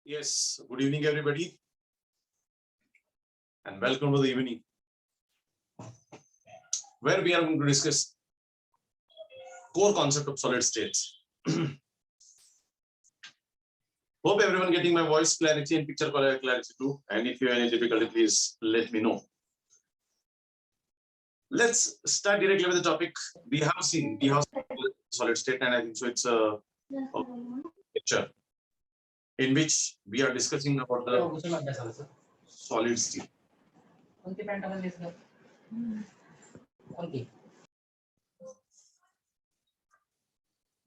Yes, good evening, everybody, and welcome to the evening, where we are going to discuss core concept of solid states. Hope everyone getting my voice clarity and picture clarity too. And if you have any difficulty, please let me know. Let's start directly with the topic. We have seen solid state, and I think so it's a picture in which we are discussing about the solid state.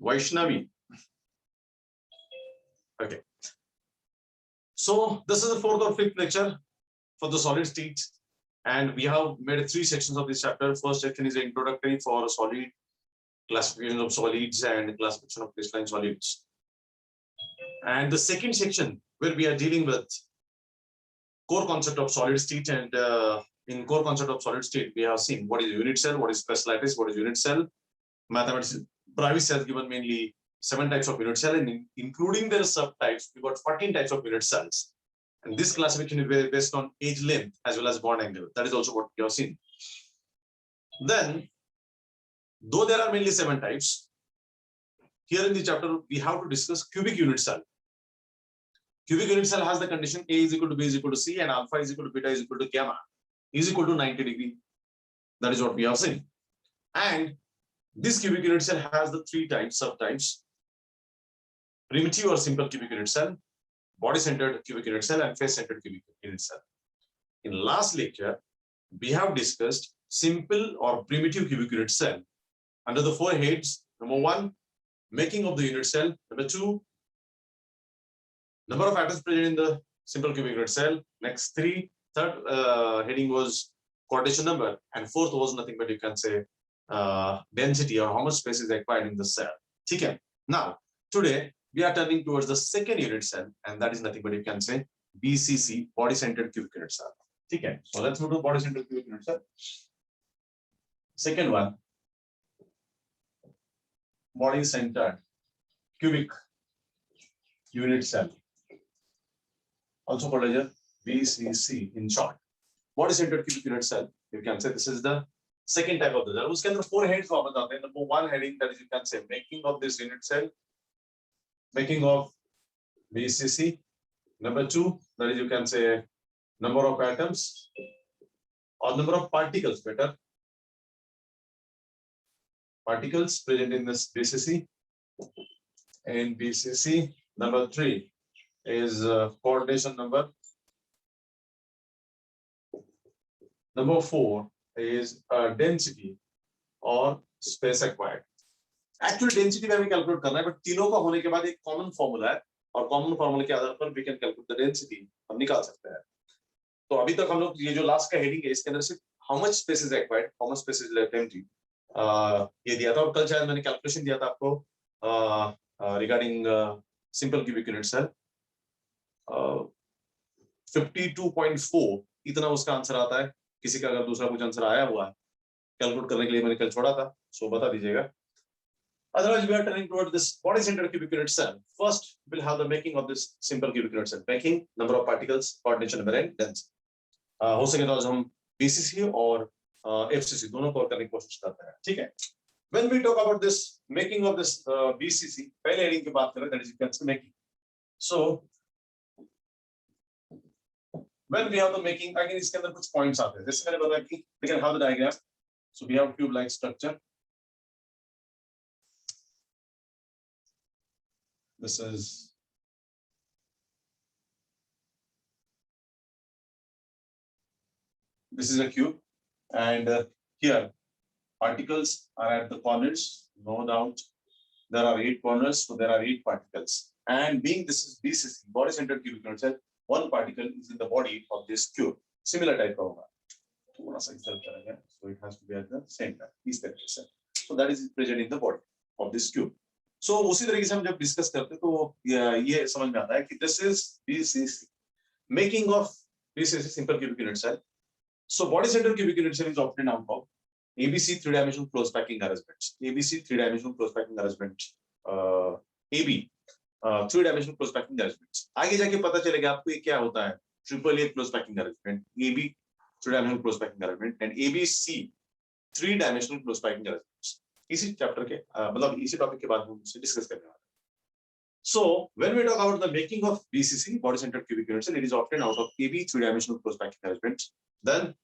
Vaishnavi. Okay. So this is the fourth or fifth lecture for the solid state, and we have made 3 sections of this chapter. First section is introductory for solid, classification of solids and classification of crystalline solids. And the second section where we are dealing with core concept of solid state, and in core concept of solid state, we have seen what is unit cell, what is stress lattice, what is unit cell. Mathematics, Bravis has given mainly 7 types of unit cell, and including their subtypes, we got 14 types of unit cells. And this classification is based on age length as well as bond angle. That is also what we have seen. Then, though there are mainly 7 types, here in the chapter, we have to discuss cubic unit cell. Cubic unit cell has the condition A is equal to B is equal to C, and alpha is equal to beta is equal to gamma is equal to 90 degree. That is what we have seen. And this cubic unit cell has the 3 types, subtypes: primitive or simple cubic unit cell, body-centered cubic unit cell, and face-centered cubic unit cell. In last lecture, we have discussed simple or primitive cubic unit cell under the 4 heads. Number 1, making of the unit cell. Number 2, number of atoms present in the simple cubic unit cell. Next 3, third heading was quantization number, and 4th was nothing but you can say density, or how much space is required in the cell. Okay. Now, today we are turning towards the second unit cell, and that is nothing but you can say BCC, body-centered cubic unit cell. Okay. So let's move to body-centered cubic unit cell. Second one, body-centered cubic unit cell, also called as BCC in short. Body-centered cubic unit cell, you can say this is the second type of the cell. उसके अंदर 4 heads वापस आते हैं. Number 1 heading, that is you can say making of this unit cell, making of BCC. Number 2, that is you can say number of atoms or number of particles, better, particles present in this BCC. And BCC. Number 3 is coordination number. Number 4 is density or space acquired. Actually density में हमें calculate करना है, but तीनों का होने के बाद एक common formula है, और common formula के आधार पर we can calculate the density हम निकाल सकते हैं. तो अभी तक हम लोग ये जो last का heading है, इसके अंदर सिर्फ how much space is required, how much space is left empty ये दिया था, और कल शायद मैंने calculation दिया था आपको regarding simple cubic unit cell 52.4 इतना उसका आंसर आता है. किसी का अगर दूसरा कुछ आंसर आया हुआ है कैलकुलेट करने के लिए मैंने कल छोड़ा था, सो बता दीजिएगा. Otherwise, we are turning toward this body-centered cubic unit cell. First, we'll have the making of this simple cubic unit cell. Making, number of particles, coordination number, and density. हो सके तो आज हम BCC और FCC दोनों को करने की कोशिश करते हैं. ठीक है. When we talk about this making of this BCC, पहले heading की बात करें, that is you can say making. So when we have the making, again इसके अंदर कुछ points आते हैं. जैसे मैंने बताया कि we can have the diagram. So we have cube-like structure. This is a cube, and here particles are at the corners. No doubt, there are 8 corners, so there are 8 particles. And being this is BCC, body-centered cubic unit cell, 1 particle is in the body of this cube. Similar type of so it has to be at the same time. So that is present in the body of this cube. So उसी तरीके से हम जब discuss करते हैं तो ये समझ में आता है कि this is BCC, making of BCC, simple cubic unit cell. So body-centered cubic unit cell is obtained out of ABC 3-dimensional close packing arrangement. ABC 3-dimensional close packing arrangement. AB three dimensional close packing arrangement. आगे जाके पता चलेगा आपको ये क्या होता है, triple A close packing arrangement, A B three dimensional close packing arrangement and A B C three dimensional close packing arrangement. इसी चैप्टर के मतलब इसी टॉपिक के बाद हम उसे डिस्कस करने वाले हैं। So when we talk about the making of BCC, body centered cubic units, and it is obtained out of AB three dimensional close packing arrangement. Then,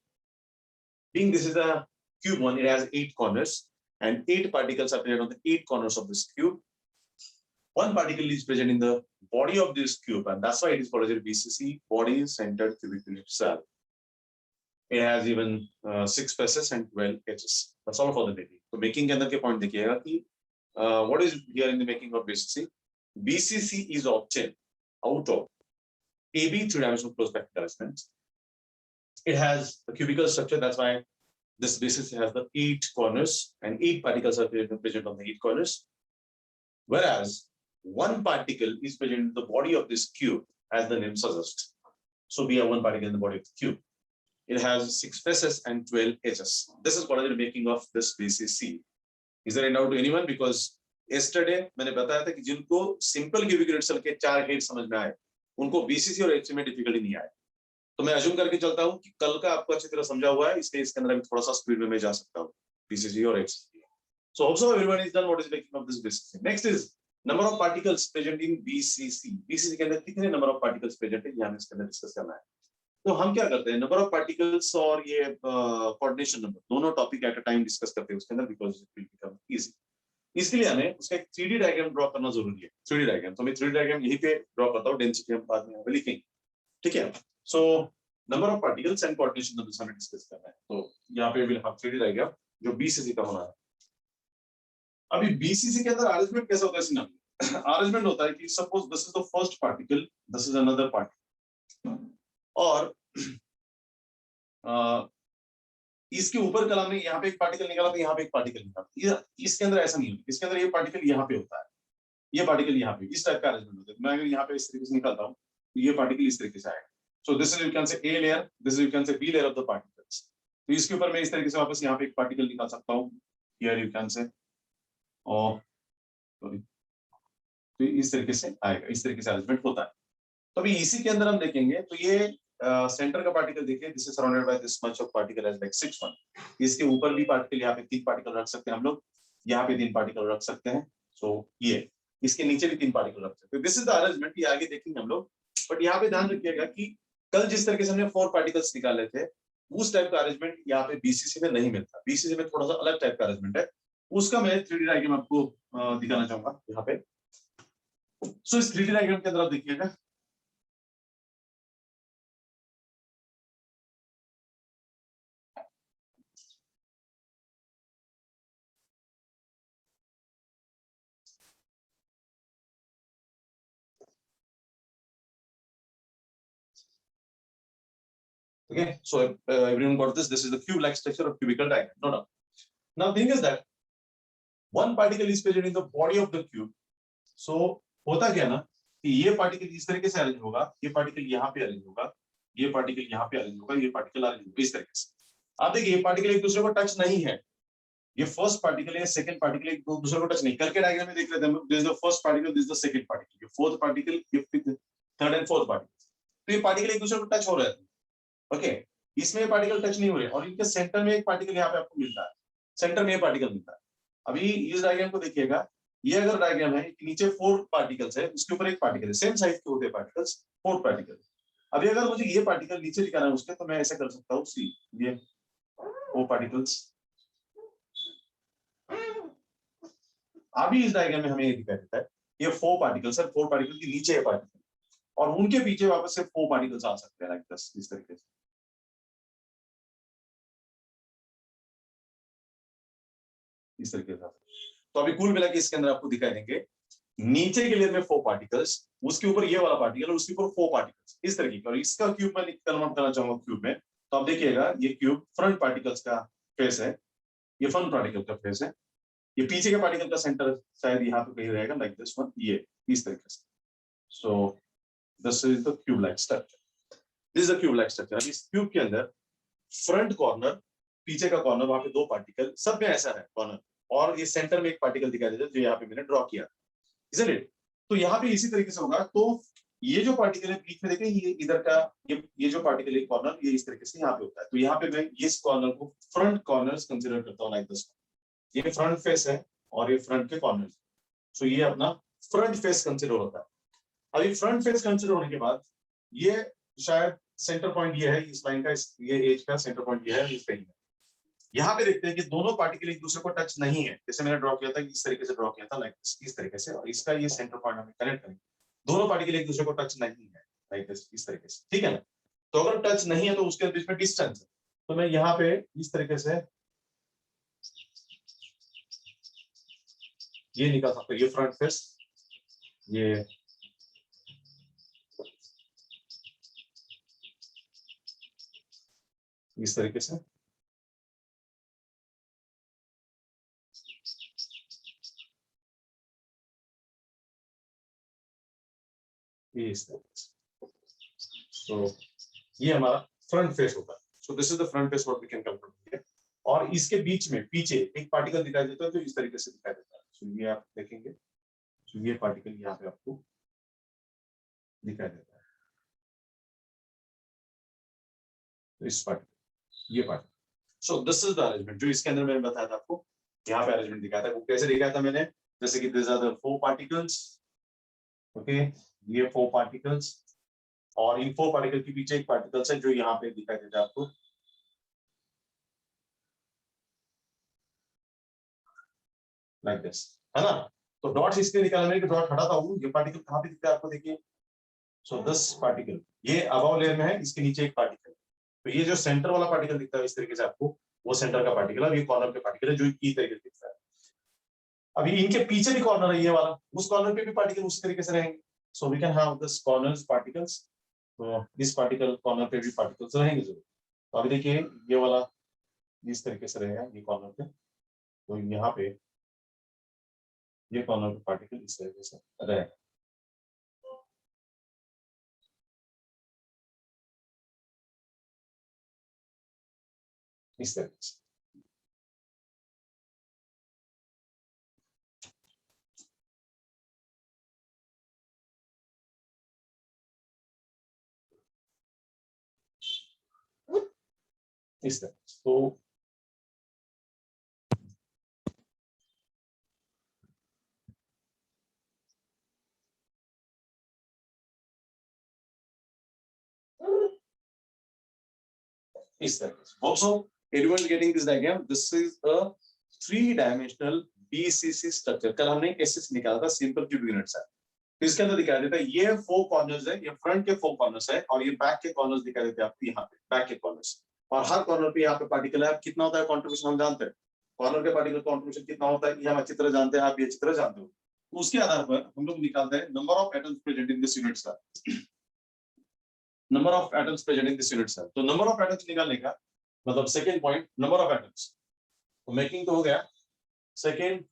being this is a cube one, it has 8 corners and 8 particles are present on the 8 corners of this cube. One particle is present in the body of this cube, and that's why it is called as a BCC, body centered cubic unit cell. It has even 6 faces and 12 edges. That's all for the making. So making के अंदर के point देखिएगा कि what is here in the making of BCC? BCC is obtained out of AB three-dimensional close packing arrangement. It has a cubical structure. That's why this BCC has the 8 corners and 8 particles are present on the 8 corners. Whereas one particle is present in the body of this cube, as the name suggests. So we have one particle in the body of the cube. It has 6 faces and 12 edges. This is what is the making of this BCC. Is there any doubt to anyone? Because yesterday मैंने बताया था कि जिनको simple cubic unit cell के 4 head समझ में आए उनको बीसीसी और एचसी में डिफिकल्टी नहीं आए। तो मैं अज्यूम करके चलता हूं कि कल का आपको अच्छी तरह समझा हुआ है, इसलिए इसके अंदर अभी थोड़ा सा स्पीड में मैं जा सकता हूं बीसीसी और HC. So hope so everyone is done what is making of this BCC. Next is number of particles present in BCC. BCC के अंदर कितने नंबर ऑफ पार्टिकल्स प्रेजेंट है ये हमें इसके अंदर डिस्कस करना है। तो हम क्या करते हैं, नंबर ऑफ पार्टिकल्स और ये कोऑर्डिनेशन नंबर दोनों topic at a time discuss करते हैं उसके अंदर, because it will become easy. इसके लिए हमें उसका एक 3D डायग्राम ड्रॉ करना जरूरी है। 3D डायग्राम तो मैं 3D डायग्राम यहीं पे ड्रॉ करता हूं, डेंसिटी हम बाद में यहाँ पे लिखेंगे, ठीक है। So number of particles and coordination numbers हमें डिस्कस करना है। तो यहाँ पे विल हैव 3D डायग्राम जो बीसीसी का होना है। अभी बीसीसी के अंदर अरेंजमेंट कैसा होता है इसमें? अरेंजमेंट होता है कि suppose this is the first particle, this is another particle, और इसके ऊपर कलम में यहाँ पे एक पार्टिकल निकाला तो यहाँ पे एक पार्टिकल निकाला। इसके अंदर ऐसा नहीं होता, इसके अंदर ये पार्टिकल यहाँ पे होता है, ये पार्टिकल यहाँ पे, इस टाइप का अरेंजमेंट होता है। मैं अगर यहाँ पे इस तरीके से निकालता हूँ तो ये पार्टिकल इस तरीके से आएगा। So this is you can say A layer, this is you can say B layer of the particles. तो इसके ऊपर मैं इस तरीके से वापस यहाँ पे एक पार्टिकल निकाल सकता हूँ, हियर यू कैन से, और सॉरी, तो इस तरीके से आएगा, इस तरीके से अरेंजमेंट होता है। तो अभी इसी के अंदर हम देखेंगे तो ये सेंटर का पार्टिकल देखिए, this is surrounded by this much of particle as like 6 1। इसके ऊपर भी पार्टिकल, यहाँ पे 3 पार्टिकल रख सकते हैं हम लोग, यहाँ पे 3 पार्टिकल रख सकते हैं। सो ये इसके नीचे भी 3 पार्टिकल रख सकते हैं। दिस इज द अरेंजमेंट, ये आगे देखेंगे हम लोग। बट यहाँ पे ध्यान रखिएगा कि कल जिस तरीके से हमने 4 पार्टिकल्स निकाले थे उस टाइप का अरेंजमेंट यहाँ पे बीसीसी में नहीं मिलता। बीसीसी में थोड़ा सा अलग टाइप का अरेंजमेंट है, उसका मैं 3D डायग्राम आपको दिखाना चाहूंगा यहाँ पे। सो इस 3D डायग्राम के अंदर आप देखिएगा, okay, so everyone got this. This is the cube-like structure of cubical diagram. No doubt. Now, thing is that one particle is present in the body of the cube. So, होता क्या ना कि ये particle इस तरीके से arrange होगा, ये पार्टिकल यहाँ पे अरेंज होगा, ये पार्टिकल यहाँ पे अरेंज होगा, ये पार्टिकल अरेंज होगा इस तरीके से। आप देखिए ये पार्टिकल एक दूसरे को टच नहीं है, ये फर्स्ट पार्टिकल है, सेकंड पार्टिकल एक दूसरे को टच नहीं। करके डायग्राम में देख लेते हैं, this is the first particle, this is the second particle, ये फोर्थ पार्टिकल, ये fifth, third and fourth particle. तो ये पार्टिकल एक दूसरे को टच हो रहे हैं, ओके। इसमें ये पार्टिकल टच नहीं हो रहे और इनके सेंटर में एक पार्टिकल यहाँ पे आपको मिलता है, सेंटर में ये पार्टिकल मिलता है। अभी इस डायग्राम को देखिएगा, ये अगर डायग्राम है, नीचे 4 पार्टिकल्स है, उसके ऊपर एक पार्टिकल है, सेम साइज के होते हैं पार्टिकल्स, 4 पार्टिकल। अभी अगर मुझे ये पार्टिकल नीचे दिखाना है उसके, तो मैं ऐसे कर सकता हूँ, सी ये 4 पार्टिकल्स। अभी इस डायग्राम में हमें ये दिखाई देता है, ये 4 पार्टिकल्स है, 4 पार्टिकल के नीचे है पार्टिकल, और उनके पीछे वापस से 4 पार्टिकल्स आ सकते हैं, लाइक दिस, इस तरीके से, इस तरीके से। तो अभी कुल मिला के इसके अंदर आपको दिखाई देंगे, नीचे के लेयर में 4 पार्टिकल्स, उसके ऊपर ये वाला पार्टिकल, उसके ऊपर 4 पार्टिकल्स, इस तरीके का। और इसका क्यूब मैं कन्वर्ट करना चाहूंगा क्यूब में, तो आप देखिएगा ये क्यूब फ्रंट पार्टिकल्स का फेस है, ये फ्रंट पार्टिकल का फेस है, ये पीछे के पार्टिकल का सेंटर शायद यहाँ पे कहीं रहेगा, लाइक दिस वन, ये इस तरीके से। सो this is the cube like structure, this is the cube like structure. इस क्यूब के अंदर फ्रंट कॉर्नर, पीछे का कॉर्नर, वहां पे 2 पार्टिकल, सब में ऐसा है कॉर्नर, और ये सेंटर में एक पार्टिकल दिखाई देता है जो यहाँ पे मैंने ड्रॉ किया, isn't it? तो यहाँ पे इसी तरीके से होगा। तो ये जो पार्टिकल है बीच में देखें, ये इधर का ये जो पार्टिकल है कॉर्नर, ये इस तरीके से यहाँ पे होता है। तो यहाँ पे मैं इस कॉर्नर को फ्रंट कॉर्नर्स कंसीडर करता हूँ लाइक दिस। ये फ्रंट फेस है और ये फ्रंट के कॉर्नर। सो ये अपना फ्रंट फेस कंसीडर होता है। अभी फ्रंट फेस कंसीडर होने के बाद ये शायद सेंटर पॉइंट ये है इस लाइन का, ये एज का सेंटर पॉइंट ये है, इस पे यहाँ पे देखते हैं कि दोनों पार्टिकल एक दूसरे को टच नहीं है। जैसे मैंने ड्रॉ किया था इस तरीके से ड्रॉ किया था लाइक इस तरीके से, और इसका ये सेंटर पॉइंट हमें कनेक्ट करेंगे। दोनों पार्टिकल एक दूसरे को टच नहीं है लाइक इस तरीके से, ठीक है ना। तो अगर टच नहीं है तो उसके बीच में डिस्टेंस है। तो मैं यहाँ पे इस तरीके से ये निकाल सकता हूँ, ये फ्रंट फेस, ये इस तरीके से, ये इस तरीके से। तो ये हमारा फ्रंट फेस होता है। So this is the front face what we can calculate. और इसके बीच में पीछे एक पार्टिकल दिखाई देता है, तो इस तरीके से दिखाई देता है। सो ये आप देखेंगे, तो ये पार्टिकल यहाँ पे आपको दिखाई देता है। तो इस पार्टिकल, ये particle. So this is the arrangement जो इसके अंदर मैंने बताया था आपको। यहाँ पे अरेंजमेंट दिखाया था। वो कैसे दिखाया था मैंने, जैसे कि this are the 4 particles, okay, ये 4 पार्टिकल्स, और इन 4 पार्टिकल के पीछे एक पार्टिकल्स है जो यहाँ पे दिखाई देता है आपको, लाइक दिस, है ना। तो डॉट्स इसके निकालने में, डॉट हटाता हूँ, ये पार्टिकल कहाँ पे दिखता है आपको, देखिए। सो दिस पार्टिकल ये अबव लेयर में है, इसके नीचे एक पार्टिकल। तो ये जो सेंटर वाला पार्टिकल दिखता है इस तरीके से आपको, वो सेंटर का पार्टिकल है। ये कॉर्नर के पार्टिकल है जो ई तरीके से दिखता है। अभी इनके पीछे भी कॉर्नर है ये वाला, उस कॉर्नर पे भी पार्टिकल उसी तरीके से रहेंगे। So we can have this corners particles. तो इस पार्टिकल कॉर्नर पे भी पार्टिकल्स रहेंगे जरूर। तो अभी देखिए ये वाला इस तरीके से रहेगा ये कॉर्नर पे, तो यहाँ पे ये कॉर्नर पे पार्टिकल इस तरीके से रहेगा। इस तरीके से इस तरह। तो इस तरह से also everyone getting this diagram, this is a 3-dimensional BCC structure। कल हमने कैसे निकाला था, सिंपल क्यूब यूनिट्स है। तो इसके अंदर दिखाई देता है ये 4 कॉर्नर्स है, ये फ्रंट के 4 कॉर्नर्स है, और ये बैक के कॉर्नर्स दिखाई देते हैं आपको यहाँ पे, बैक के कॉर्नर्स। और हर कॉर्नर पे यहाँ पे पार्टिकल है। कितना होता है कॉन्ट्रीब्यूशन हम जानते हैं, कॉर्नर के पार्टिकल कॉन्ट्रीब्यूशन कितना होता है ये हम अच्छी तरह जानते हैं, आप ये अच्छी तरह जानते हो। तो उसके आधार पर हम लोग निकालते हैं number of atoms present in this unit cell, number of atoms present in this unit cell. तो नंबर ऑफ एटम्स निकालने का मतलब second point number of atoms, तो मेकिंग तो हो गया। सेकंड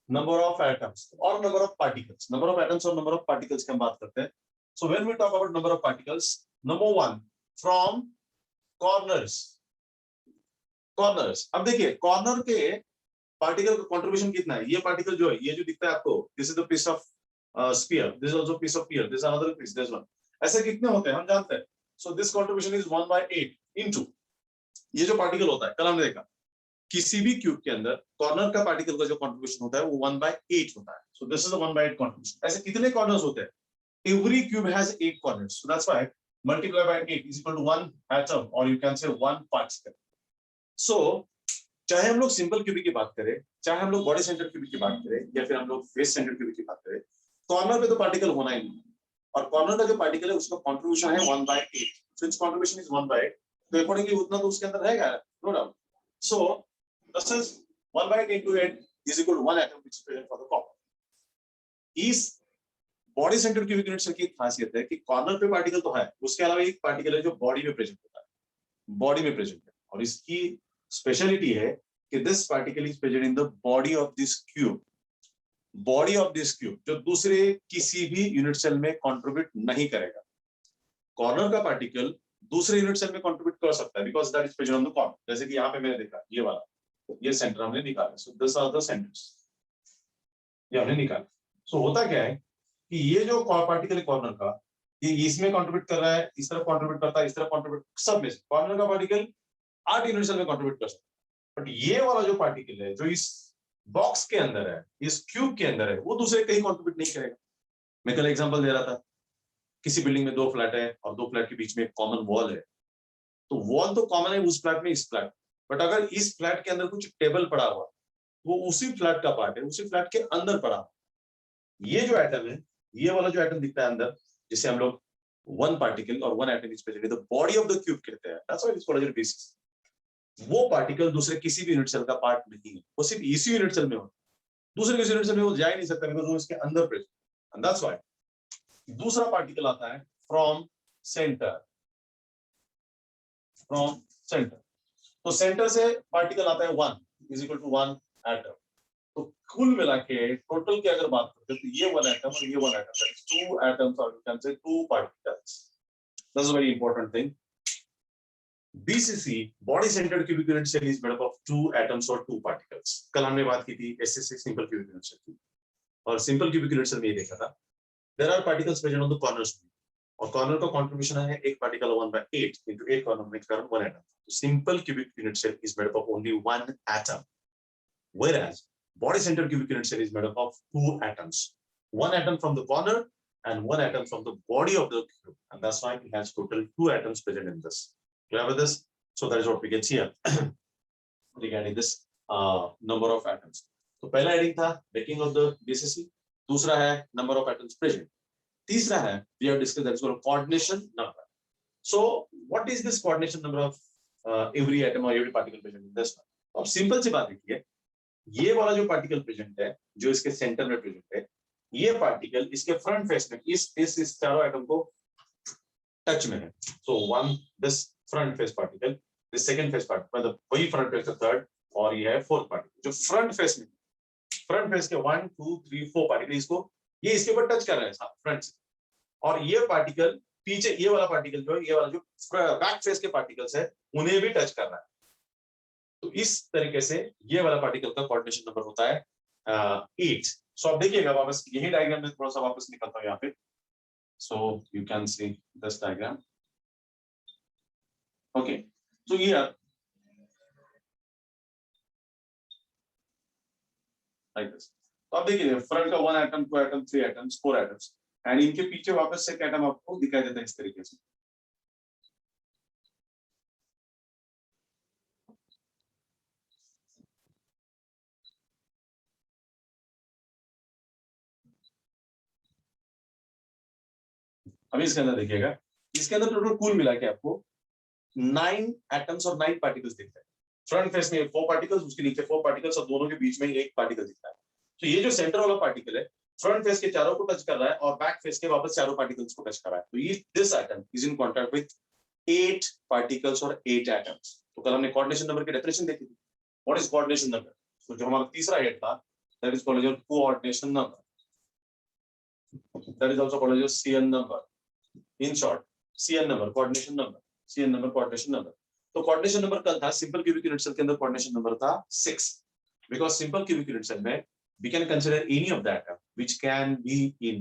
नंबर ऑफ एटम्स और number of particles, number of atoms और नंबर ऑफ पार्टिकल्स की हम बात करते हैं। So when we talk about number of particles, number 1 from corners. Corners, अब देखिए कॉर्नर के पार्टिकल का कंट्रीब्यूशन कितना है। ये पार्टिकल जो है, ये जो दिखता है आपको, this is the piece of sphere, this is also piece of sphere, this another piece, this one. ऐसे कितने होते हैं हम जानते हैं। So this contribution is 1/8 into ये जो पार्टिकल होता है, कल हमने देखा किसी भी क्यूब के अंदर कॉर्नर का पार्टिकल का जो कंट्रीब्यूशन होता है वो 1/8 होता है। So this is the 1/8 contribution. ऐसे कितने कॉर्नर्स होते हैं, every cube has 8 corners, so that's why multiply by 8 is equal to 1 atom, or you can say 1 particle. So चाहे हम लोग सिंपल क्यूबिक की बात करें, चाहे हम लोग बॉडी सेंटर क्यूबिक की बात करें, या फिर हम लोग फेस सेंटर क्यूबिक की बात करें, कॉर्नर पे तो पार्टिकल होना ही नहीं, और कॉर्नर का जो पार्टिकल है उसका कंट्रीब्यूशन है 1/8। सो इट्स कंट्रीब्यूशन इज 1/8, तो अकॉर्डिंगली उतना तो उसके अंदर रहेगा, no doubt. So this is 1/8 into 8 is equal to 1 atom which is present for the copper। इस body centre cubic unit cell की खासियत है कि कॉर्नर पे पार्टिकल तो है, उसके अलावा एक पार्टिकल है जो बॉडी में प्रेजेंट होता है, बॉडी में प्रेजेंट है। और इसकी स्पेशलिटी है कि this particle is present in the body of this cube, body of this cube, जो दूसरे किसी भी यूनिट सेल में कंट्रीब्यूट नहीं करेगा। कॉर्नर का पार्टिकल दूसरे यूनिट सेल में कंट्रीब्यूट कर सकता है because that is present on the corner. जैसे कि यहाँ पे मैंने देखा ये वाला, ये सेंटर हमने निकाला। So this are the centres, ये हमने निकाला। सो होता क्या है कि ये जो पार्टिकल है कॉर्नर का, ये इसमें कंट्रीब्यूट कर रहा है, इस तरफ कंट्रीब्यूट करता है, इस तरफ कंट्रीब्यूट, सब में कॉर्नर का पार्टिकल 8 यूनिट सेल में कंट्रीब्यूट कर सकता है। बट ये वाला जो पार्टिकल है जो इस बॉक्स के अंदर है, इस क्यूब के अंदर है, वो दूसरे कहीं कंट्रीब्यूट नहीं करेगा। मैं कल एग्जांपल दे रहा था, किसी बिल्डिंग में 2 फ्लैट है और 2 फ्लैट के बीच में एक कॉमन वॉल है, तो वॉल तो कॉमन है उस फ्लैट में, इस फ्लैट, बट अगर इस फ्लैट के अंदर कुछ टेबल पड़ा हुआ, वो उसी फ्लैट का पार्ट है, उसी फ्लैट के अंदर पड़ा हुआ। ये जो एटम है, ये वाला जो एटम दिखता है अंदर, जिसे हम लोग वन पार्टिकल और one atom is present in the body of the cube कहते हैं, that's why it's called as basis. वो पार्टिकल दूसरे किसी भी यूनिट सेल का पार्ट नहीं है, वो सिर्फ इसी यूनिट सेल में हो, दूसरे किसी यूनिट सेल में वो जा ही नहीं सकता, बिकॉज़ वो इसके अंदर प्रेजेंट, एंड दैट्स व्हाई दूसरा पार्टिकल आता है फ्रॉम सेंटर, फ्रॉम सेंटर। तो सेंटर से पार्टिकल आता है 1 इज इक्वल टू 1 एटम। तो कुल मिला के टोटल की अगर बात करते हैं तो ये 1 एटम और ये 1 एटम, दैट इज 2 एटम्स और यू कैन से 2 particles. That's a very important thing. BCC, body centered cubic unit cell, is made up of 2 atoms or 2 particles. कल हमने बात की थी SCC simple cubic unit cell की, और simple cubic unit cell में ये देखा था there are particles present on the corners, और कॉर्नर का कंट्रीब्यूशन है एक particle 1/8 into 8 corner makes around 1 atom. So simple cubic unit cell is made up of only 1 atom, whereas body centered cubic unit cell is made up of 2 atoms, 1 atom from the corner and 1 atom from the body of the cube, and that's why it has total 2 atoms present in this. Clear with this? So that is what we get here regarding this number of atoms. तो पहला heading था breaking of the BCC, दूसरा है number of atoms present, तीसरा है we have discussed that is called coordination number. So what is this coordination number of every atom or every particle present in this one? अब simple सी बात देखिए, ये वाला जो पार्टिकल प्रेजेंट है, जो इसके सेंटर में प्रेजेंट है, ये पार्टिकल इसके फ्रंट फेस में इस चारों एटम को टच में है। So one this front face particle, this second face particle, मतलब वही फ्रंट फेस का थर्ड, और ये है फोर्थ पार्टिकल जो फ्रंट फेस में, फ्रंट फेस के 1 2 3 4 पार्टिकल इसको, ये इसके ऊपर टच कर रहे हैं फ्रंट से, और ये पार्टिकल पीछे, ये वाला पार्टिकल जो है, ये वाला जो बैक फेस के पार्टिकल्स है उन्हें भी टच कर रहा है। तो इस तरीके से ये वाला पार्टिकल का कोऑर्डिनेशन नंबर होता है 8। सो आप देखिएगा वापस यही डायग्राम में थोड़ा सा वापस निकलता हूं यहाँ पे, so you can see this diagram. Okay, so here like this, तो आप देखिए फ्रंट का 1 atom 2 atom 3 atoms 4 atoms, and इनके पीछे वापस से एक एटम आपको दिखाई देता है इस तरीके से। अभी इसके अंदर देखिएगा, इसके अंदर टोटल कुल मिला के आपको 9 एटम्स और 9 पार्टिकल्स दिखते हैं। फ्रंट फेस में 4 पार्टिकल्स, उसके नीचे 4 पार्टिकल्स, और दोनों के बीच में एक पार्टिकल दिखता है। तो ये जो सेंटर वाला पार्टिकल है, फ्रंट फेस के चारों को टच कर रहा है और बैक फेस के वापस चारों पार्टिकल्स को टच कर रहा है। तो ये this atom is in contact with 8 particles और 8 एटम्स। तो कल हमने कोऑर्डिनेशन नंबर की डेफिनेशन देखी थी। What is coordination number? तो जो हमारा तीसरा हेड था, that is called as coordination number, that is also called as CN number, in short CN number, coordination number, CN number, coordination number. तो coordination number कल था सिंपल क्यूबिक यूनिट सेल के अंदर, कोऑर्डिनेशन नंबर था 6, because simple cubic unit cell में we can consider any of the atom which can be in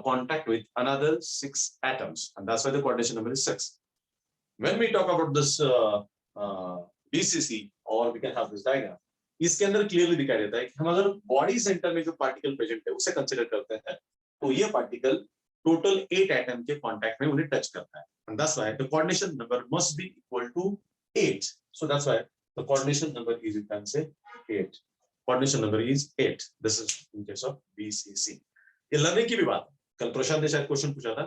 contact with another 6 atoms, and that's why the coordination number is 6. When we talk about this BCC, or we can have this diagram, इसके अंदर clearly दिखाई देता है कि हम अगर body centre में जो पार्टिकल प्रेजेंट है उसे कंसीडर करते हैं, तो ये पार्टिकल टोटल 8 एटम के कांटेक्ट में उन्हें टच करता है, and that's why the coordination number must be equal to 8. So that's why the coordination number is, you can say, 8. Coordination number is 8. This is in case of BCC. ये learning की भी बात है। कल प्रशांत ने शायद क्वेश्चन पूछा था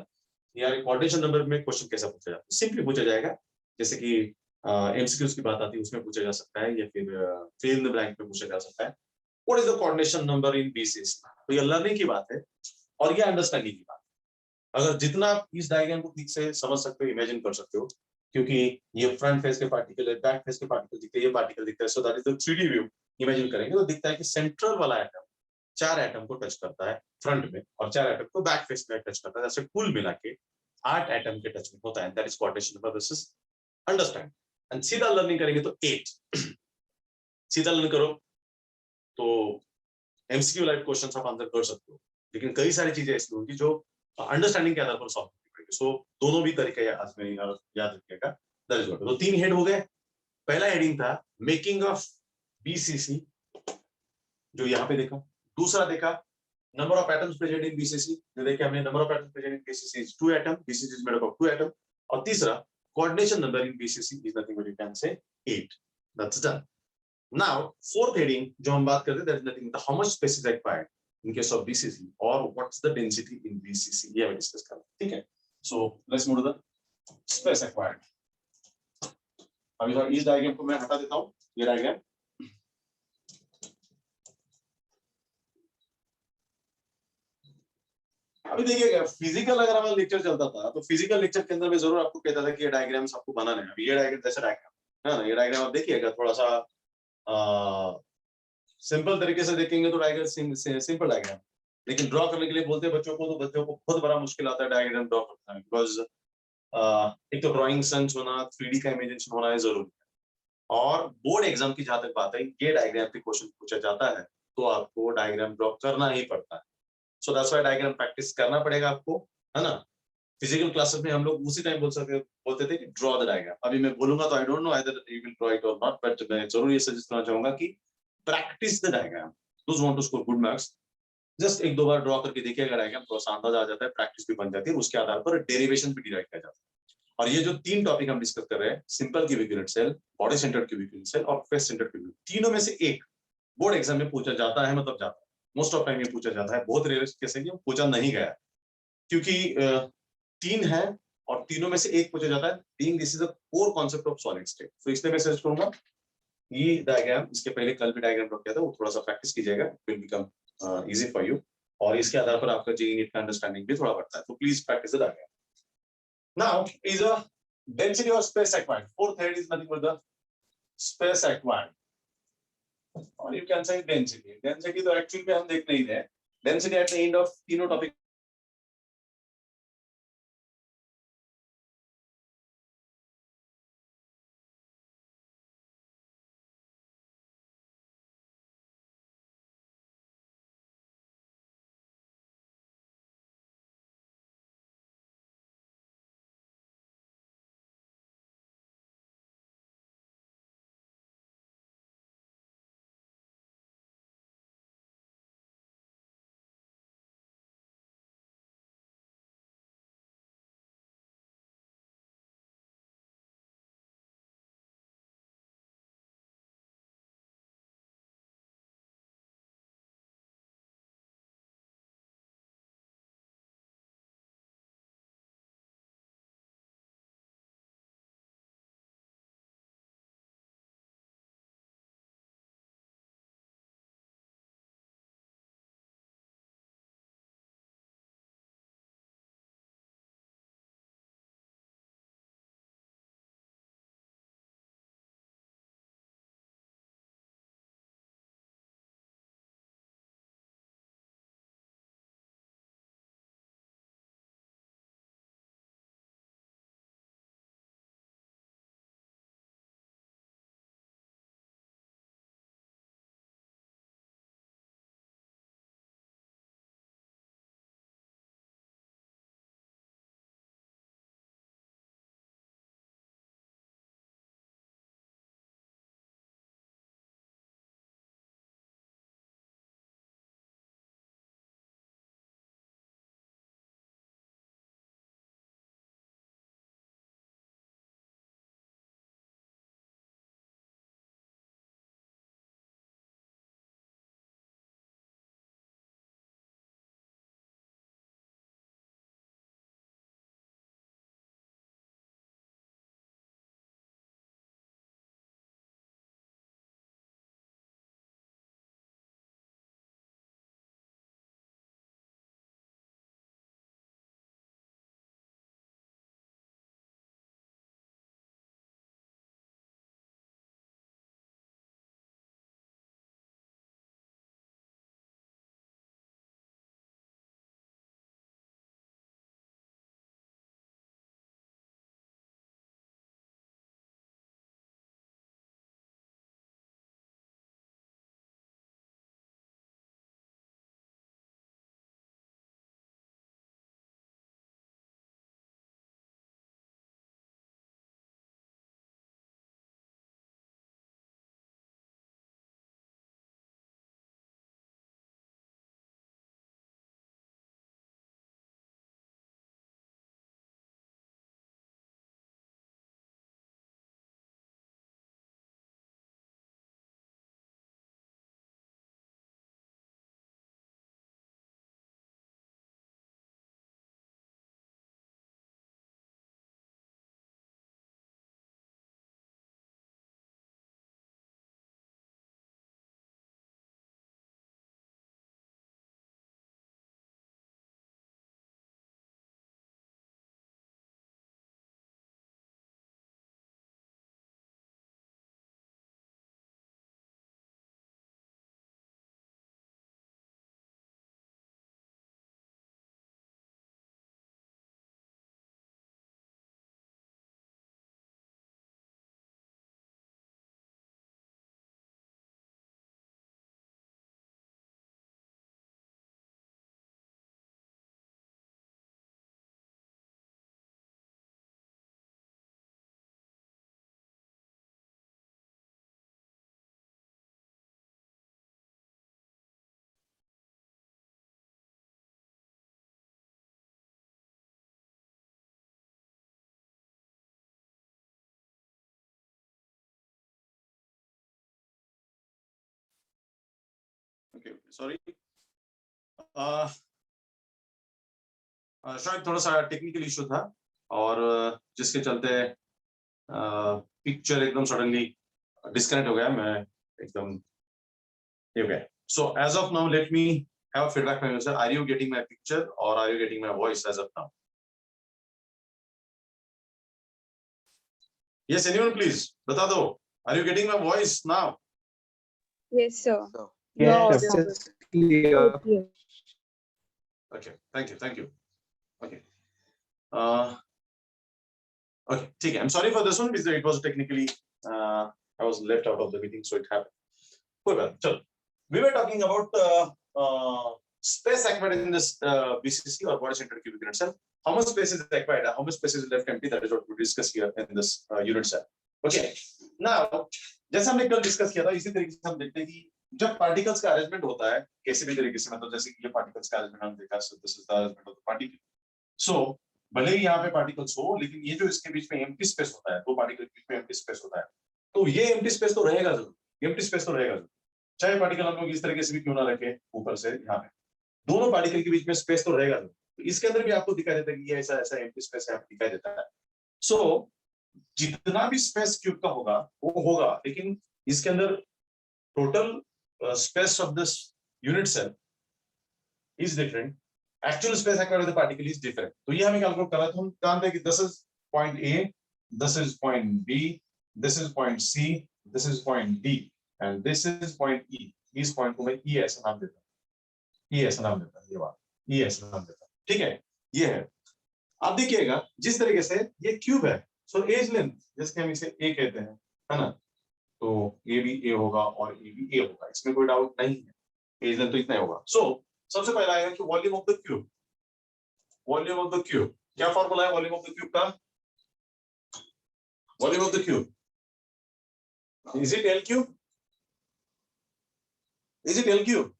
यार कोऑर्डिनेशन नंबर में क्वेश्चन कैसा पूछा जाता है। सिंपली पूछा जाएगा, जैसे कि एमसीक्यूज की बात आती है उसमें पूछा जा सकता है, या फिर फिल इन द ब्लैंक में पूछा जा सकता है what is the coordination number in BCC। तो ये लर्निंग की बात है और ये अंडरस्टैंडिंग की बात है। अगर जितना आप इस डायग्राम को ठीक से समझ सकते हो, इमेजिन कर सकते हो, क्योंकि ये फ्रंट फेस के पार्टिकल है, बैक फेस के पार्टिकल दिखते हैं, ये पार्टिकल दिखता है, so that is the 3D view. Imagine करेंगे तो दिखता है कि सेंट्रल वाला एटम 4 एटम को टच करता है फ्रंट में और 4 एटम को बैक फेस में टच करता है, जैसे कुल मिला के 8 एटम के टच में होता है, that is coordination number. This is understand. And सीधा लर्निंग करेंगे तो 8 सीधा लर्न करो तो एमसीक्यू लाइव क्वेश्चंस आप आंसर कर सकते हो। लेकिन कई सारी चीजें ऐसी होंगी जो अंडरस्टैंडिंग के आधार पर सॉल्व करनी पड़ेगी। सो दोनों भी तरीके आज में याद रखिएगा। That is what. तो 3 हेड हो गए। पहला हेडिंग था मेकिंग ऑफ बीसीसी, जो यहाँ पे देखा। दूसरा देखा number of atoms present in BCC, जो देखे हमने, number of atoms present in BCC is 2 atom, BCC is made up of 2 atom. और तीसरा coordination number in BCC is nothing but you can से 8। That's done. Now fourth heading जो हम बात करते हैं, that is nothing but how much space is required in case of BCC or what's the density in BCC, ये हमें discuss करना है, ठीक है। So let's move to the space required। अभी इस डायग्राम को मैं हटा देता हूँ, ये डायग्राम। अभी देखिएगा फिजिकल अगर हमारा लेक्चर चलता था तो फिजिकल लेक्चर के अंदर में जरूर आपको कहता था कि ये डायग्राम्स आपको बनाने हैं। अभी ये डायग्राम जैसा डायग्राम है ना, ये डायग्राम आप देखिएगा थोड़ा सा सिंपल तरीके से देखेंगे तो डायग्राम सिंपल डायग्राम, लेकिन ड्रॉ करने के लिए बोलते हैं बच्चों को तो बच्चों को बहुत बड़ा मुश्किल आता है डायग्राम ड्रॉ करना है, बिकॉज एक तो ड्राइंग सेंस होना, 3D का इमेजिनेशन होना है जरूरी है। और बोर्ड एग्जाम की जहां तक बात है, ये डायग्राम पे क्वेश्चन पूछा जाता है तो आपको डायग्राम ड्रॉ करना ही पड़ता है। सो दैट्स व्हाई डायग्राम प्रैक्टिस करना पड़ेगा आपको, है ना। फिजिकल क्लासेस में हम लोग उसी टाइम बोलते थे कि ड्रॉ द डायग्राम। अभी मैं बोलूंगा तो I don't know either you will draw it और नॉट, बट मैं जरूर ये सजेस्ट करना चाहूंगा कि practice the diagram. Those want to score good marks, just एक दो बार ड्रॉ करके देखिएगा डायग्राम, थोड़ा सा अंदाजा आ जाता है, प्रैक्टिस भी बन जाती है, उसके आधार पर डेरिवेशन भी डिराइव किया जाता है। और ये जो 3 टॉपिक हम डिस्कस कर रहे हैं, simple cubic unit cell, body centred cubic unit cell और फेस सेंटर्ड क्यूबिक, तीनों में से एक बोर्ड एग्जाम में पूछा जाता है, मतलब जाता है, मोस्ट ऑफ टाइम ये पूछा जाता है। बहुत रेयर केस है कि पूछा नहीं गया, क्योंकि 3 है और तीनों में से एक पूछा जाता है, being this is the core concept of solid state. तो इसलिए मैं सजेस्ट करूंगा ये डायग्राम, इसके पहले कल भी डायग्राम ड्रॉ किया था, वो थोड़ा सा प्रैक्टिस कीजिएगा, it will become easy for you. और इसके आधार पर आपका जेईई नीट का अंडरस्टैंडिंग भी थोड़ा बढ़ता है, तो please practice the diagram. Now is a density of space acquired, fourth head is nothing but the space acquired, और you can say density. Density तो एक्चुअली में हम देख नहीं रहे, density at the end of तीनों टॉपिक ओके सॉरी, शायद थोड़ा सा टेक्निकल इशू था और जिसके चलते पिक्चर एकदम सडनली डिस्कनेक्ट हो गया, मैं एकदम ये हो गया. So as of now, let me have a feedback from you, sir. Are you getting my picture or are you getting my voice as of now? Yes, anyone please, बता दो. Are you getting my voice now? Yes, sir. Yes, You're it's clear. audible. Okay, thank you. Okay. Okay, ठीक है. I'm sorry for this one because it was technically I was left out of the meeting, so it happened. कोई बात. चलो. We were talking about space acquired in this BCC or body centered cubic unit cell. How much space is acquired? How much space is left empty? That is what we discuss here in this unit cell. Okay. Now, जैसे हमने कल discuss किया था, इसी तरीके से हम देखते हैं कि जब पार्टिकल्स का अरेंजमेंट होता है किसी भी तरीके से, मतलब जैसे कि ये पार्टिकल्स का अरेंजमेंट हमने देखा, so this is the arrangement of the particle. So भले ही यहाँ पे पार्टिकल्स हो, लेकिन ये जो इसके बीच में एम्प्टी स्पेस होता है, दो पार्टिकल के बीच में एम्प्टी स्पेस होता है, तो ये एम्प्टी स्पेस तो रहेगा जरूर, एम्प्टी स्पेस तो रहेगा जरूर, चाहे पार्टिकल हम लोग इस तरीके से भी क्यों ना रखें ऊपर से यहाँ पे, दोनों पार्टिकल के बीच में स्पेस तो रहेगा जरूर. तो इसके अंदर भी आपको दिखाई देता है कि ये ऐसा ऐसा एम्प्टी स्पेस यहाँ पे दिखाई देता है. सो जितना भी स्पेस क्यूब का होगा वो होगा, लेकिन इसके अंदर total space of this unit cell is different. Actual space acquired by the particle is different. तो ये हमें कैलकुलेट करना है. तो हम जानते हैं कि this is point A, this is point B, this is point C, this is point D and this is point E. इस पॉइंट को मैं ई ऐसा नाम देता हूं, ई ऐसा नाम देता हूं, ये बात ई ऐसा नाम देता हूं. ठीक है, ये है. आप देखिएगा जिस तरीके से ये क्यूब है, सो एज लेंथ जिसके हम इसे ए कहते हैं, है ना, तो ये भी ए होगा और ये भी ए होगा, इसमें कोई डाउट नहीं है. एज लेंथ तो इतना ही होगा. सो सबसे पहला आएगा कि volume of the cube. Volume of the cube क्या फॉर्मूला है वॉल्यूम ऑफ द क्यूब का? Volume of the cube, is it L cube? Is it L cube?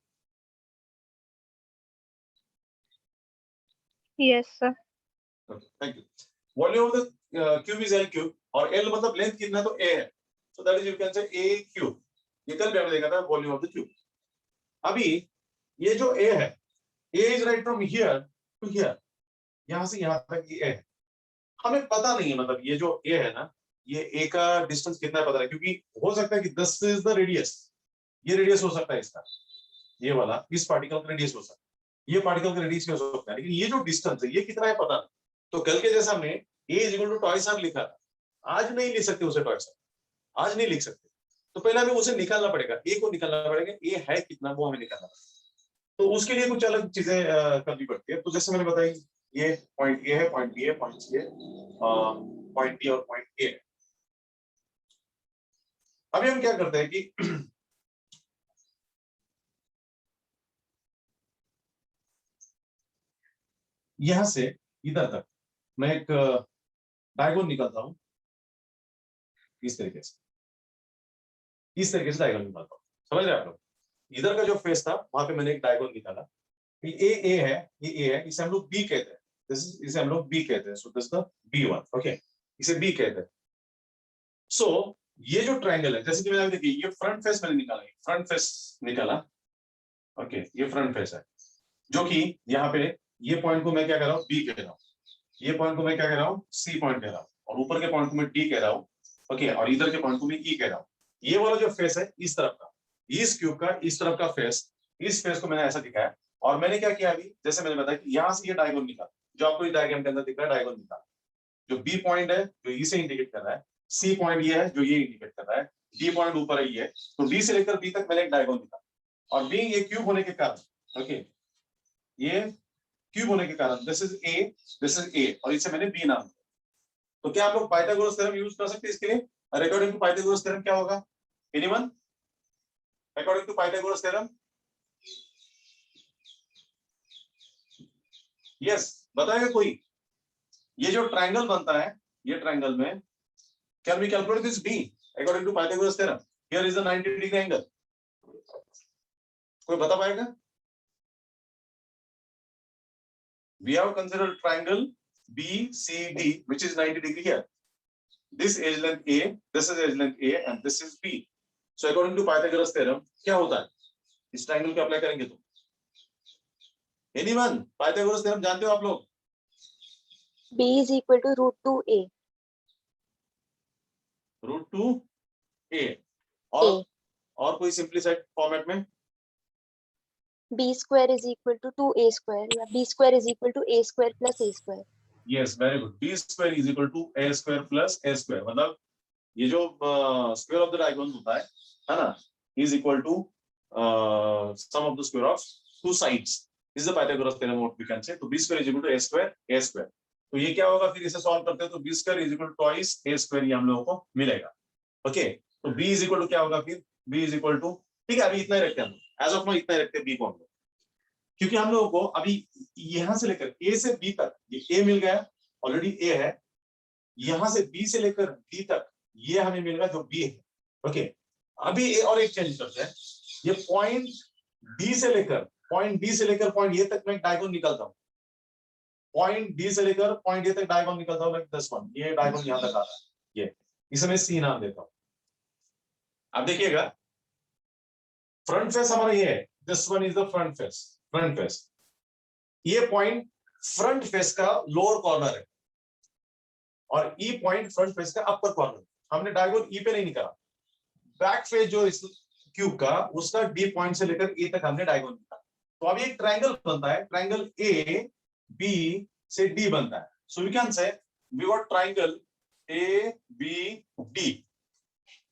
Yes, sir. Okay, thank you. Volume of the cube is L cube और L मतलब length कितना, तो A है. So that is you can say A cube. ये कल भी हमने देखा था वॉल्यूम ऑफ द क्यूब. अभी ये जो A है, A is right from here to here. यहाँ से यहाँ तक ये A है. हमें पता नहीं है, मतलब ये जो A है ना, ये A का डिस्टेंस कितना है पता नहीं, क्योंकि हो सकता है कि 10 is the radius. ये रेडियस हो सकता है इसका, ये वाला इस पार्टिकल का रेडियस हो सकता है, ये पार्टिकल का रेडियस हो सकता है, लेकिन ये जो डिस्टेंस है ये कितना है पता नहीं. तो कल के जैसा हमने a is equal to twice r लिखा था, आज नहीं लिख सकते उसे twice r, आज नहीं लिख सकते. तो पहले हमें उसे निकालना पड़ेगा, a को निकालना पड़ेगा, a है कितना वो हमें निकालना पड़ेगा. तो उसके लिए कुछ अलग चीजें करनी पड़ती है. तो जैसे मैंने बताया ये पॉइंट a है, पॉइंट b है, पॉइंट c है, पॉइंट d और पॉइंट a है. अभी हम क्या करते हैं कि यहां से इधर तक मैं एक डायगोन निकालता हूं, इस तरीके से, इस तरीके से डायगोन निकालता हूं. समझ रहे हैं आप लोग? इधर का जो फेस था वहां पे मैंने एक डायगोन निकाला. ये ए है, ये ए है, इसे हम लोग बी कहते हैं. इसे हम लोग बी कहते हैं. So this the B1. Okay, इसे बी कहते हैं. सो ये जो ट्रायंगल है, जैसे कि मैंने देखिए ये फ्रंट फेस मैंने निकाला, फ्रंट फेस निकाला. ओके, ये फ्रंट फेस है, जो कि यहाँ पे ये पॉइंट को मैं क्या कह रहा हूँ, बी कह रहा हूँ, ये पॉइंट को मैं क्या कह रहा हूँ, सी पॉइंट कह रहा हूँ, और ऊपर के पॉइंट को मैं डी कह रहा हूँ. ओके, और इधर के पॉइंट को मैं ई कह रहा हूँ. ये वाला जो फेस है इस तरफ का, इस क्यूब का इस तरफ का फेस, इस फेस को मैंने ऐसा दिखाया. और मैंने क्या किया अभी, जैसे मैंने बताया कि यहाँ से ये डायगोन निकाला, जो आपको इस डायग्राम के अंदर दिख रहा है, डायगोन निकाला. जो बी पॉइंट है जो ई से इंडिकेट कर रहा है, सी पॉइंट ये है जो ये इंडिकेट कर रहा है, डी पॉइंट ऊपर है ये, तो डी से लेकर बी तक मैंने एक डायगोन निकाला. और बी ये क्यूब होने के कारण, ओके, ये क्यूब होने के कारण दिस इज ए और इसे मैंने बी नाम दिया. तो क्या आप लोग पाइथागोरस थ्योरम यूज कर सकते हैं इसके लिए? अकॉर्डिंग टू पाइथागोरस थ्योरम क्या होगा? Anyone? According to Pythagoras theorem, yes, बताएगा कोई? ये जो ट्रायंगल बनता है, ये ट्रायंगल में can we calculate this B according to Pythagoras theorem? Here is the 90 degree angle. कोई बता पाएगा? We have considered triangle BCD, which is 90 degree here. This edge length A, this is edge length A, and this is B. So according to Pythagoras theorem, क्या होता है? इस triangle को apply करेंगे तो एनीवन पाइथागोरस थ्योरम जानते हो आप लोग? B is equal to root 2A. √2a A. और कोई सिंप्लीफाइड फॉर्मेट में B square is equal to 2A square या B square is equal to A square plus A square. Yes very good b square is equal to a square plus a square मतलब ये जो square of the diagonal होता है ना is equal to sum of the square of two sides is the Pythagoras theorem what we can say तो b square is equal to a square तो ये क्या होगा फिर इसे सॉल्व करते हैं तो b square is equal to twice a square ये हम लोगों को मिलेगा ओके तो b इज इक्वल टू क्या होगा फिर b इज इक्वल टू ठीक है अभी इतना ही रखते हैं हम एज ऑफ नाउ इतना ही रखते हैं b को हम लोग क्योंकि हम लोगों को अभी यहां से लेकर a से b तक ये a मिल गया ऑलरेडी a है यहां से b से लेकर b तक ये हमें मिलेगा जो b है ओके अभी और एक चेंज करते हैं ये पॉइंट b से लेकर पॉइंट a तक मैं डायगोनल निकालता हूं पॉइंट b से लेकर पॉइंट a तक डायगोनल निकालता हूं लाइक दिस वन ये डायगोनल यहां तक आता है ये इसे मैं c नाम देता हूं अब देखिएगा फ्रंट फेस हमारा ये है this one is the front face ये पॉइंट फ्रंट फेस का लोअर कॉर्नर है और ई पॉइंट फ्रंट फेस का अपर कॉर्नर हमने डायगोनल ई पे नहीं निकाला बैक फेस जो इस क्यूब का उसका डी पॉइंट से लेकर ए तक हमने डायगोनल निकाला तो अब एक ट्रायंगल बनता है ट्रायंगल ए बी से डी बनता है so we can say we got triangle A B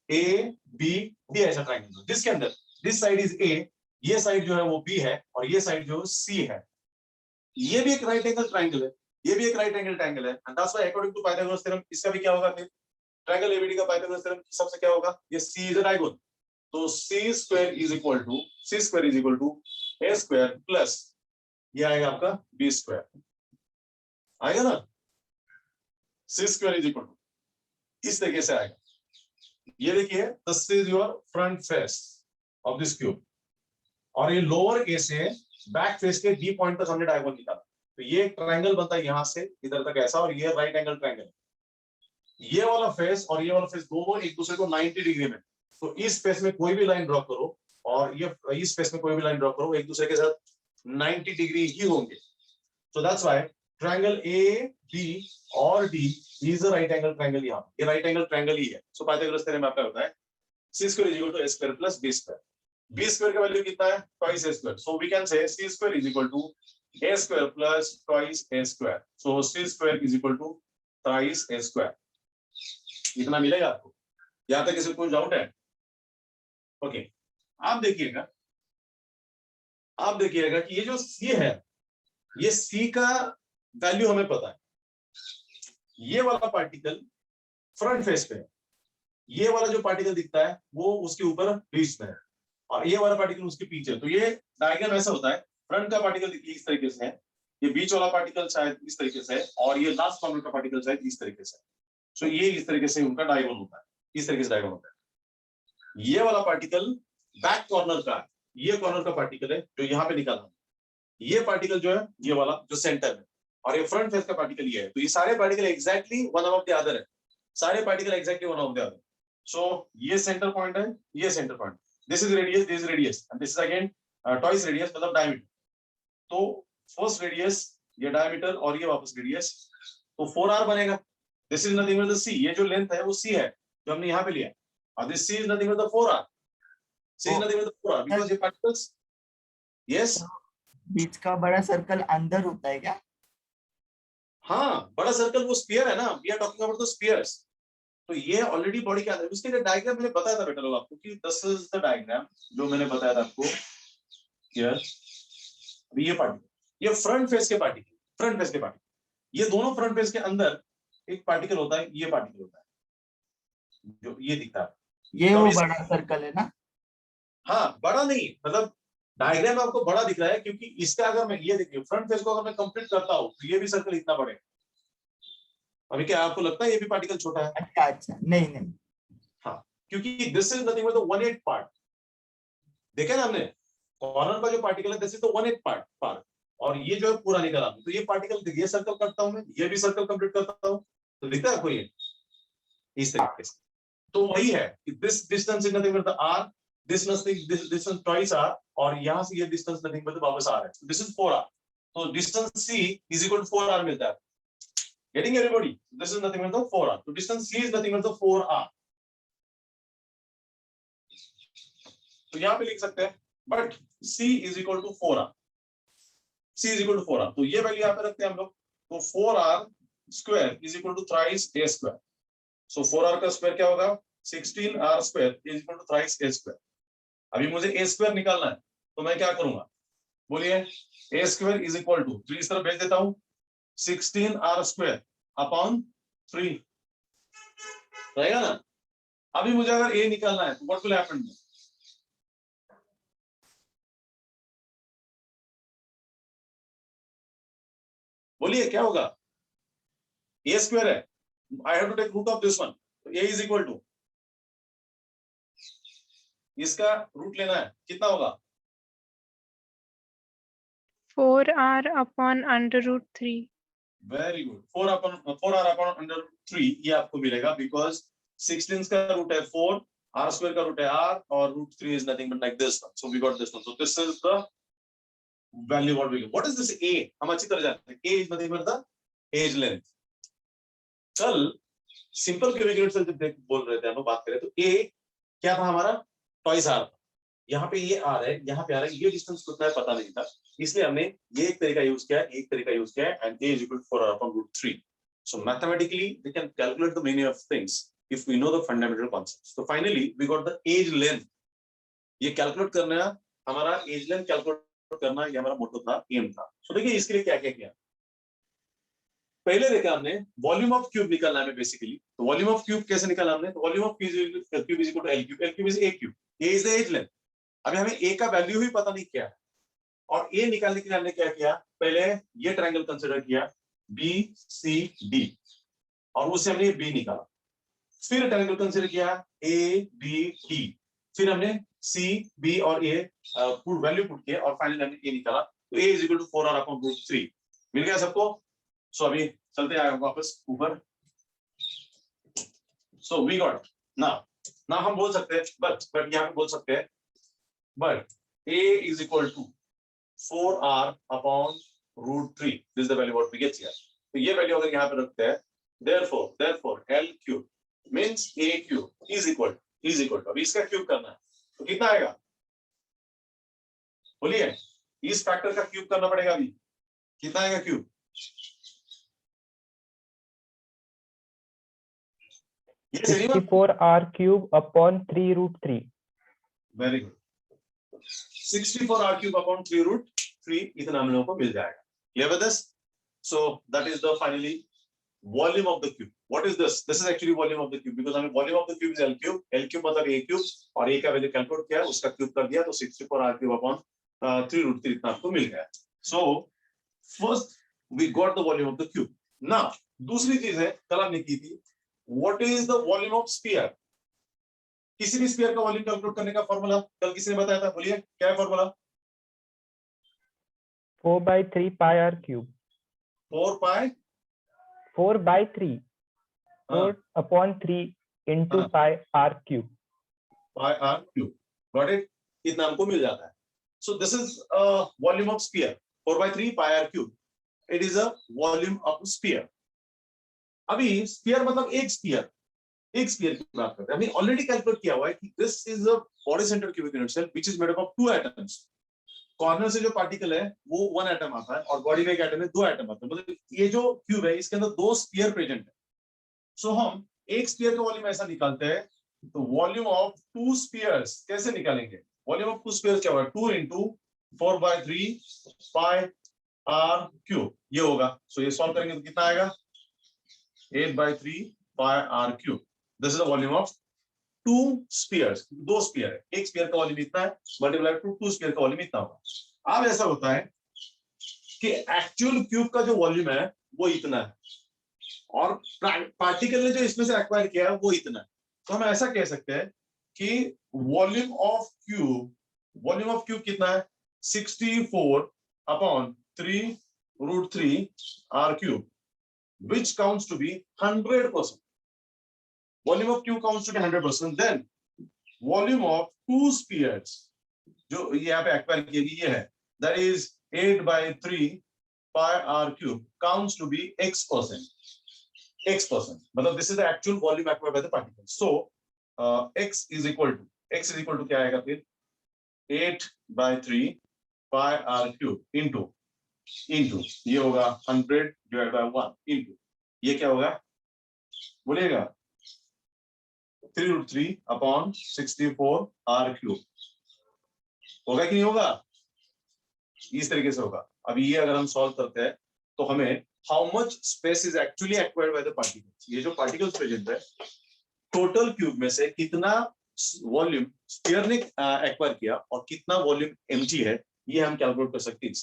D ऐसा ट्रायंगल जिसके अंदर दिस साइड इज ए ये साइड जो है वो बी है और ये साइड जो सी है ये भी एक राइट एंगल ट्रायंगल है ये भी एक राइट एंगल ट्रायंगल है and that's why according to Pythagoras theorem इसका भी क्या होगा फिर ट्रायंगल एबीडी का पाइथागोरस थ्योरम सबसे क्या होगा ये c इज अ डायगोनल तो c square is equal to a square plus ये आएगा आपका b स्क्वायर आएगा ना c square is equal to इस तरीके से आएगा ये देखिए this is your front face of this cube और ये लोअर ए से बैक फेस के डी पॉइंट तक हमने डायगोनल निकाला तो ये एक ट्रायंगल बनता है यहां से इधर तक ऐसा और ये राइट एंगल ट्रायंगल ये वाला फेस और ये वाला फेस दोनों एक दूसरे को 90 डिग्री में तो इस फेस में कोई भी लाइन ड्रॉ करो और ये इस फेस में कोई भी लाइन ड्रॉ करो एक दूसरे के साथ 90 डिग्री ही होंगे so that's why triangle A B और D is a right angle triangle यहां ये राइट एंगल ट्रायंगल ही है सो पाइथागोरस थ्योरम में आपका होता है c square is equal to a square plus b square b square का वैल्यू कितना है twice a square so we can say c square is equal to a square plus twice a square so c square is equal to twice a square इतना मिलेगा आपको यहां तक किसी को कोई डाउट है ओके आप देखिएगा कि ये जो c है ये c का वैल्यू हमें पता है ये वाला पार्टिकल फ्रंट फेस पे है ये वाला जो पार्टिकल दिखता है वो उसके ऊपर बीच में है और ये वाला पार्टिकल उसके पीछे तो ये डायग्राम ऐसा होता है फ्रंट का पार्टिकल देखिए इस तरीके से है ये बीच वाला पार्टिकल शायद इस तरीके से है और ये लास्ट कॉर्नर का पार्टिकल शायद इस तरीके से है सो ये इस तरीके से उनका डायगोनल होता है इस तरीके से डायगोनल होता है ये वाला पार्टिकल बैक कॉर्नर का है ये कॉर्नर का पार्टिकल है जो यहाँ पे निकाला ये पार्टिकल जो है ये वाला जो सेंटर में और ये फ्रंट फेस का पार्टिकल ये है तो ये सारे particle exactly one of the other है सारे particle exactly one of the other so ये सेंटर पॉइंट है ये centre point this is radius and this is again twice radius मतलब डायमीटर तो फर्स्ट रेडियस ये डायमीटर और ये वापस रेडियस तो 4r बनेगा this is nothing but the c ये जो लेंथ है वो c है जो हमने यहाँ पे लिया और this c is nothing but the 4r c is nothing but the 4r because ये पार्टिकल्स यस बीच का बड़ा सर्कल अंदर होता है क्या? हाँ बड़ा सर्कल वो स्फीयर है ना we are talking about the spheres तो ये ऑलरेडी बॉडी के अंदर उसके लिए डायग्राम मैंने बताया था बेटा लोग आपको कि दिस इज द डायग्राम जो मैंने बताया था आपको हियर अभी ये पार्टिकल ये फ्रंट फेस के पार्टिकल ये दोनों फ्रंट फेस के अंदर एक पार्टिकल होता है ये पार्टिकल होता है जो ये दिखता है ये वो बड़ा सर्कल है ना? हाँ बड़ा नहीं मतलब डायग्राम आपको बड़ा दिख रहा है क्योंकि इसका अगर मैं ये देखिए फ्रंट फेस को अगर मैं कंप्लीट करता हूँ तो ये भी सर्कल इतना बड़े अभी क्या आपको लगता है ये भी पार्टिकल छोटा है? अच्छा नहीं हाँ क्योंकि this is nothing but the 1/8 part देखा ना हमने कॉर्नर का जो पार्टिकल है दिस इज द 1/8 पार्ट और ये जो है पूरा निकला तो ये पार्टिकल ये सर्कल करता हूं मैं ये भी सर्कल कंप्लीट करता हूं तो दिखता है आपको ये इस तरीके से तो वही है कि this distance is nothing but the r distance twice r और यहाँ से ये डिस्टेंस नथिंग मतलब वापस आ रहा है, दिस इज 4r, तो distance c is equal to 4r मिलता है। Getting everybody? This is nothing but the 4r. So distance c is nothing but the 4r. तो यहाँ पे लिख सकते हैं, but c is equal to 4r. c is equal to 4r. तो ये वैल्यू यहाँ पे रखते हैं हम लोग। तो 4r square is equal to thrice a square. So 4r का स्क्वायर क्या होगा? 16r square is equal to thrice a square. अभी मुझे a square निकालना है, तो मैं क्या करूंगा? बोलिए, a square is equal to 3 इस तरफ भेज देता हूँ, 16r square अपॉन 3 रहेगा ना। अभी मुझे अगर a निकालना है तो व्हाट विल हैपन? बोलिए क्या होगा? a स्क्वायर है, I have to take root of this one, तो a इज इक्वल टू, इसका रूट लेना है, कितना होगा? 4r upon under root 3. Very good, 4r upon under 3 ये आपको मिलेगा, बिकॉज 16 का रूट है 4, r स्क्वायर का रूट है r और root 3 is nothing but like this one, so we got this one. So this is the value what is this a? हम अच्छी तरह जानते हैं a is nothing but the edge length. कल simple cubic unit से जब बोल रहे थे हम लोग बात करें तो a क्या था हमारा? Twice r। यहाँ पे ये आ रहा है, यहाँ पे आ रहा है, ये डिस्टेंस कितना है पता नहीं था, इसलिए हमने ये एक तरीका यूज किया, एक तरीका यूज किया, and a is equal to 4r upon root 3. So mathematically we can calculate the meaning of things if we know the fundamental concepts. So finally we got the age length. ये calculate करना, हमारा as length calculate करना, ये हमारा मोटो था, M था। So देखिए इसके लिए क्या क्या किया। पहले देखा हमने वॉल्यूम ऑफ क्यूब निकालना है बेसिकली। तो वॉल्यूम ऑफ क्यूब कैसे निकाला हमने? तो volume of cube is equal to L cube, L cube is A cube, A is the edge length. अभी हमें ए का वैल्यू ही पता नहीं क्या है, और ए निकालने के लिए हमने क्या किया? पहले ये ट्रायंगल कंसीडर किया बी सी डी, और उससे हमने बी निकाला, फिर ट्रायंगल कंसीडर किया ए बी डी, फिर हमने सी बी और ए वैल्यू पुट किया, और फाइनली हमने ए निकाला। तो A is equal to 4r upon root 3 मिल गया सबको। सो अभी चलते हैं वापस ऊपर। सो वी गॉट नाउ हम बोल सकते हैं, बट यहाँ पे बोल सकते हैं but a is equal to 4r upon root 3. This is the value what we get here. तो ये वैल्यू अगर यहाँ पे रखते हैं, therefore l cube means a cube is equal to, अभी इसका क्यूब करना है तो कितना आएगा? बोलिए, इस फैक्टर का क्यूब करना पड़ेगा, अभी कितना आएगा क्यूब? ये 64r cube upon 3 root 3. Very good, 64r cube upon 3 root 3 इतना हम लोगों को मिल जाएगा। Clear with this? So that is the finally volume of the cube. What is this? This is actually volume of the cube, because हमें volume of the cube is L cube मतलब a cube, और a का value calculate किया, उसका cube कर दिया, तो 64r cube upon 3 root 3 इतना आपको मिल गया। So first we got the volume of the cube. Now दूसरी चीज है, कल हमने की थी, what is the volume of sphere? किसी भी स्फीयर का वॉल्यूम कैलकुलेट करने का फॉर्मूला कल किसी ने बताया था, बोलिए क्या है formula? 4/3 pi r cube. 4/3 4 upon 3 into pi r cube. Pi r cube. Got it? इतना हमको मिल जाता है। So this is a volume of sphere. 4/3 pi r cube. It is a volume of sphere. अभी स्फीयर मतलब एक sphere की बात करते हैं। हमने ऑलरेडी कैलकुलेट किया हुआ है कि this is a body centre cubic unit cell which is made up of 2 atoms. Corner से जो पार्टिकल है वो 1 एटम आता है, और बॉडी में एक एटम है, 2 एटम आते हैं। मतलब ये जो क्यूब है इसके अंदर 2 स्फीयर प्रेजेंट है। सो हम एक स्फीयर का वॉल्यूम ऐसा निकालते हैं, तो वॉल्यूम ऑफ 2 स्फीयर्स कैसे निकालेंगे? वॉल्यूम ऑफ 2 स्फीयर्स क्या होगा? 2 into 4/3 pi r cube ये होगा। सो ये सॉल्व करेंगे तो कितना आएगा? 8/3 pi r cube. This is the volume of 2 spheres. 2 sphere है, एक स्फीयर का वॉल्यूम इतना है, मल्टीप्लाई टू 2 स्फीयर का वॉल्यूम इतना होगा। अब ऐसा होता है कि एक्चुअल क्यूब का जो वॉल्यूम है वो इतना है, और पार्टिकल ने जो इसमें से एक्वायर किया है वो इतना है। तो हम ऐसा कह सकते हैं कि वॉल्यूम ऑफ क्यूब कितना है? 64 upon 3 root 3 r cube, which counts to be 100%. Volume of cube counts to be 100%. Then volume of two spheres जो यहाँ पे एक्वायर किए गए ये है, that is 8/3 pi r cube counts to be x%. X%. मतलब this is the actual volume acquired by the particle. So x is equal to क्या आएगा फिर 8/3 pi r cube into ये होगा 100 divided by 1 into ये क्या होगा बोलिएगा 3√3 upon 64 r cube होगा कि नहीं होगा? इस तरीके से होगा। अब ये अगर हम सॉल्व करते हैं तो हमें how much space is actually acquired by the particles, ये जो पार्टिकल्स प्रेजेंट है टोटल क्यूब में से कितना वॉल्यूम स्फीयर ने एक्वायर किया और कितना वॉल्यूम एम्प्टी है ये हम कैलकुलेट कर सकते हैं।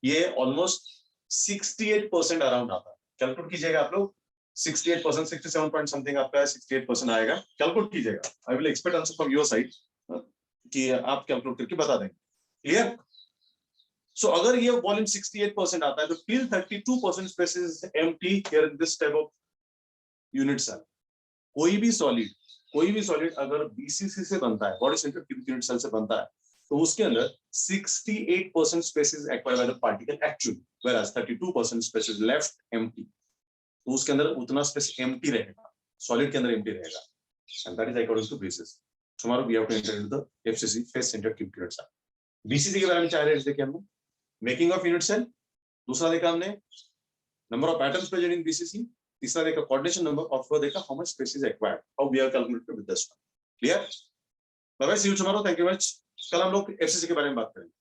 ये ऑलमोस्ट 68% अराउंड आता है। कैलकुलेट कीजिएगा आप लोग 68%, 67 पॉइंट समथिंग आपका 68% आएगा। कैलकुलेट कीजिएगा। I will expect answer from your side कि आप कैलकुलेट करके बता देंगे। क्लियर? सो अगर ये वॉल्यूम 68% आता है तो till 32% space is empty here in this type of unit cell. कोई भी सॉलिड अगर बीसीसी से बनता है, body centred cubic unit cell से बनता है, तो उसके अंदर 68% space is acquired by the particle actually, whereas 32% space is left empty. तो उसके अंदर उतना स्पेस एम्प्टी रहेगा, सॉलिड के अंदर एम्प्टी रहेगा, and that is according to basis. tomorrow we have to enter into the FCC, face centered cubic unit cell। BCC के बारे में 4 रेट्स देखे हमने। मेकिंग ऑफ यूनिट सेल दूसरा देखा हमने, number of atoms present in BCC तीसरा देखा, कोऑर्डिनेशन नंबर, और फिर देखा how much space is acquired, how we are calculated with this one. Clear? Bye bye, see you tomorrow, thank you much. कल हम लोग FCC के बारे में बात करेंगे।